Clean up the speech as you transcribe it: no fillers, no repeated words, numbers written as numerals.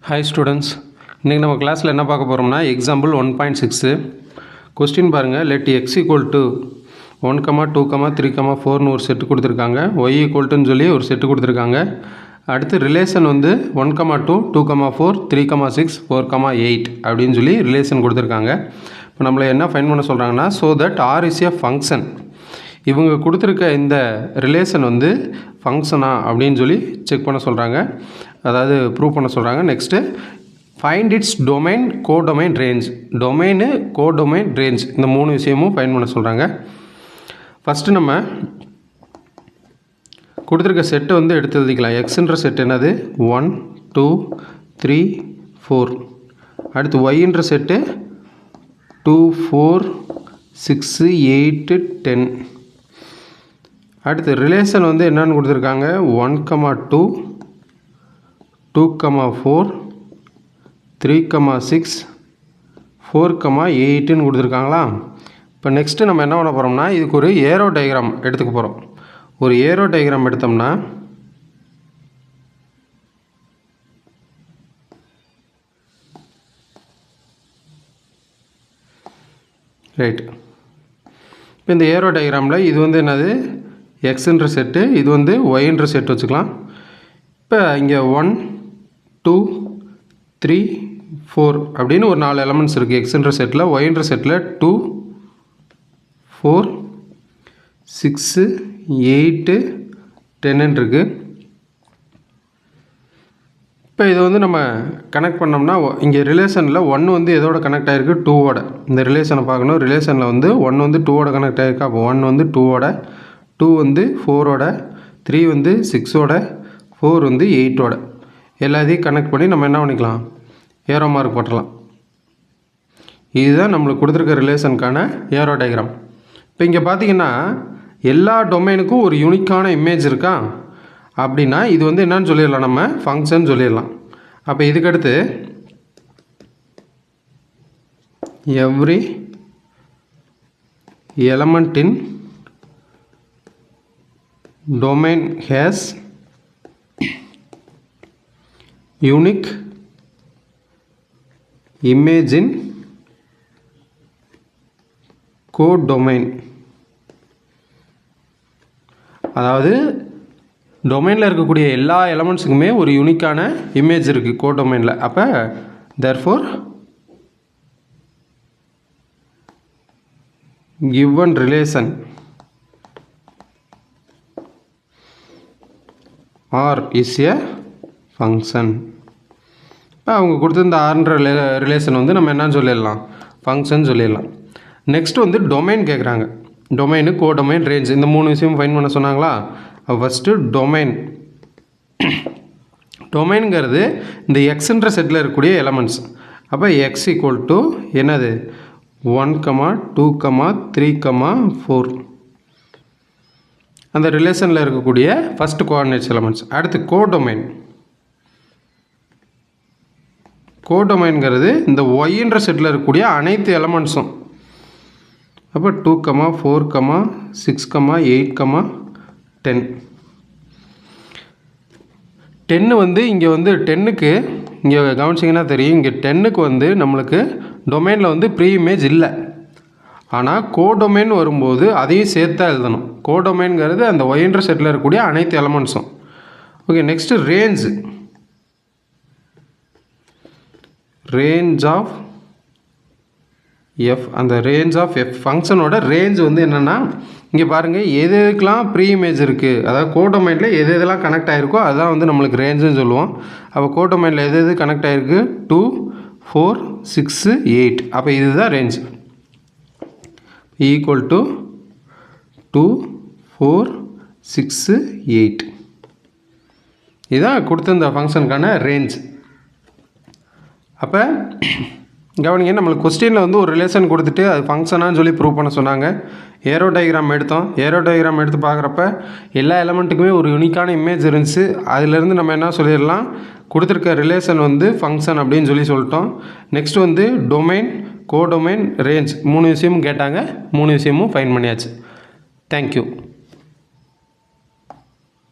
Hi students, இன்றைக்கி நம்ம கிளாஸில் என்ன பார்க்க போகிறோம்னா எக்ஸாம்பிள் 1.6 கொஸ்டின் பாருங்கள். லெட் எக்ஸ் ஈக்குவல் டு 1, 2, 3, 4னு ஒரு செட்டு கொடுத்துருக்காங்க. ஒய் ஈக்குவல்ட்டுன்னு சொல்லி ஒரு செட்டு கொடுத்துருக்காங்க. அடுத்து ரிலேஷன் வந்து 1, 2, 2, 4, 3, 6, 4, 8 அப்படின்னு சொல்லி ரிலேஷன் கொடுத்துருக்காங்க. இப்போ நம்மளை என்ன ஃபைண்ட் பண்ண சொல்கிறாங்கன்னா, so that R is a function. இவங்க கொடுத்துருக்க இந்த ரிலேஷன் வந்து ஃபங்க்ஷனா அப்படின்னு சொல்லி செக் பண்ண சொல்கிறாங்க, அதாவது ப்ரூவ் பண்ண சொல்கிறாங்க. Next find it's domain, codomain, range. Domain, codomain, range இந்த 3 விஷயமும் ஃபைண்ட் பண்ண சொல்கிறாங்க. ஃபஸ்ட்டு நம்ம கொடுத்துருக்க செட்டை வந்து எடுத்து எழுதிக்கலாம். எக்ஸுன்ற செட் என்னது 1, 2, 3, 4. அடுத்து ஒய்ன்ற செட்டு 2, 4, 6, 8, 10. அடுத்து ரிலேஷன் வந்து என்னென்னு கொடுத்துருக்காங்க 1, 2, 2, 4, 3, 6, 4, 8ன்னு கொடுத்துருக்காங்களா. இப்போ நெக்ஸ்ட்டு நம்ம என்ன பண்ண போகிறோம்னா, இதுக்கு ஒரு ஏரோ டயக்ராம் எடுத்துக்க போகிறோம். ஒரு ஏரோ டயக்ராம் எடுத்தோம்னா ரைட். இப்போ இந்த ஏரோ டயக்ராமில் இது வந்து என்னது எக்ஸுன்ற செட்டு, இது வந்து ஒய்ன்ற செட் வச்சுக்கலாம். இப்போ இங்கே 1, 2, 3, 4 அப்படின்னு ஒரு 4 எலமெண்ட்ஸ் இருக்குது எக்ஸுன்ற செட்டில். ஒய்ன்ற செட்டில் 2, 4, 6, 8, 10 இருக்குது. இப்போ இதை வந்து நம்ம கனெக்ட் பண்ணோம்னா இங்கே ரிலேஷனில் 1 வந்து எதோட கனெக்ட் ஆகிருக்கு 2ஓட. இந்த ரிலேஷனை பார்க்கணும். ரிலேஷனில் வந்து 1 வந்து 2ஓட கனெக்ட் ஆகிருக்கு. அப்போ 1 வந்து 2ஓட, 2 வந்து 4ஓட, 3 வந்து 6ஓட, 4 வந்து 8ஓட எல்லாத்தையும் கனெக்ட் பண்ணி நம்ம என்ன பண்ணிக்கலாம், ஏரோ மார்க் போட்டலாம். இதுதான் நம்மளுக்கு கொடுத்துருக்க ரிலேஷனுக்கான ஏரோ டயக்ராம். இப்போ இங்கே பார்த்தீங்கன்னா எல்லா டொமைனுக்கும் ஒரு யூனிக்கான இமேஜ் இருக்கா அப்படின்னா இது வந்து என்னன்னு சொல்லிடலாம், நம்ம ஃபங்க்ஷன் சொல்லிடலாம். அப்போ இதுக்கடுத்து every element in domain has unique image in codomain. அதாவது டொமைனில் இருக்கக்கூடிய எல்லா எலமெண்ட்ஸுக்குமே ஒரு யூனிக்கான இமேஜ் இருக்குது கோடொமைனில். அப்போ therefore given relation R is a function. இப்போ அவங்க கொடுத்துருந்த ஆர்ன்ற ரிலேஷன் வந்து நம்ம என்னன்னு சொல்லிடலாம், ஃபங்க்ஷன் சொல்லிடலாம். நெக்ஸ்ட் வந்து டொமைன் கேட்குறாங்க. டொமைனு, கோடொமைன், ரேஞ்ச் இந்த 3 விஷயம் ஃபைண்ட் பண்ண சொன்னாங்களா. First domain. டொமைனுங்கிறது இந்த எக்ஸுன்ற செட்டில் இருக்கக்கூடிய எலமெண்ட்ஸ். அப்போ எக்ஸ் ஈக்குவல் டு என்னது 1, 2, 3, 4 அந்த ரிலேஷனில் இருக்கக்கூடிய ஃபஸ்ட்டு கோஆர்டினேட்ஸ் எலமெண்ட்ஸ். அடுத்து கோடொமைன். கோடொமைன்கிறது இந்த ஒய்ன்ற செட்டில் இருக்கக்கூடிய அனைத்து எலமெண்ட்ஸும். அப்போ 2, 4, 6, 8, 10. 10 வந்து இங்கே வந்து 10க்கு இங்கே கவனிச்சிங்கன்னா தெரியும், இங்கே 10க்கு வந்து நம்மளுக்கு டொமைனில் வந்து ப்ரீ இமேஜ் இல்லை. ஆனால் கோடொமைன் வரும்போது அதையும் சேர்த்தா எழுதணும். கோடொமைன்கிறது அந்த ஒய்ன்ற செட்டில் இருக்கக்கூடிய அனைத்து எலமெண்ட்ஸும். Okay, next range. Range of F. அந்த ரேஞ்ச் ஆஃப் எஃப் ஃபங்க்ஷனோட ரேஞ்ச் வந்து என்னென்னா, இங்கே பாருங்கள் எது எதுக்கெலாம் ப்ரீ இமேஜ் இருக்குது, அதாவது கோடொமைனில் எது எதெல்லாம் கனெக்ட் ஆகிருக்கோ அதுதான் வந்து நம்மளுக்கு ரேஞ்சுன்னு சொல்லுவோம். அப்போ கோடொமைனில் எது எது கனெக்ட் ஆகிருக்கு 2, 4, 6, 8. அப்போ இதுதான் ரேஞ்ச். Equal to 2, 4, 6, 8. இதுதான் கொடுத்த இந்த ஃபங்க்ஷனுக்கான ரேஞ்ச். அப்போ கவனிங்க, நம்மளுக்கு கொஸ்டினில் வந்து ஒரு ரிலேஷன் கொடுத்துட்டு அது ஃபங்க்ஷனான்னு சொல்லி ப்ரூவ் பண்ண சொன்னாங்க. ஏரோ டயக்ராம் எடுத்தோம். ஏரோ டயக்ராம் எடுத்து பார்க்குறப்ப எல்லா எலமெண்ட்டுக்குமே ஒரு யூனிக்கான இமேஜ் இருந்துச்சு. அதிலேருந்து நம்ம என்ன சொல்லிடலாம், கொடுத்துருக்க ரிலேஷன் வந்து ஃபங்க்ஷன் அப்படின்னு சொல்லிட்டோம். நெக்ஸ்ட் வந்து டொமைன், கோடொமைன், ரேஞ்ச் 3 விஷயமும் கேட்டாங்க. 3 விஷயமும் ஃபைண்ட் பண்ணியாச்சு. தேங்க்யூ.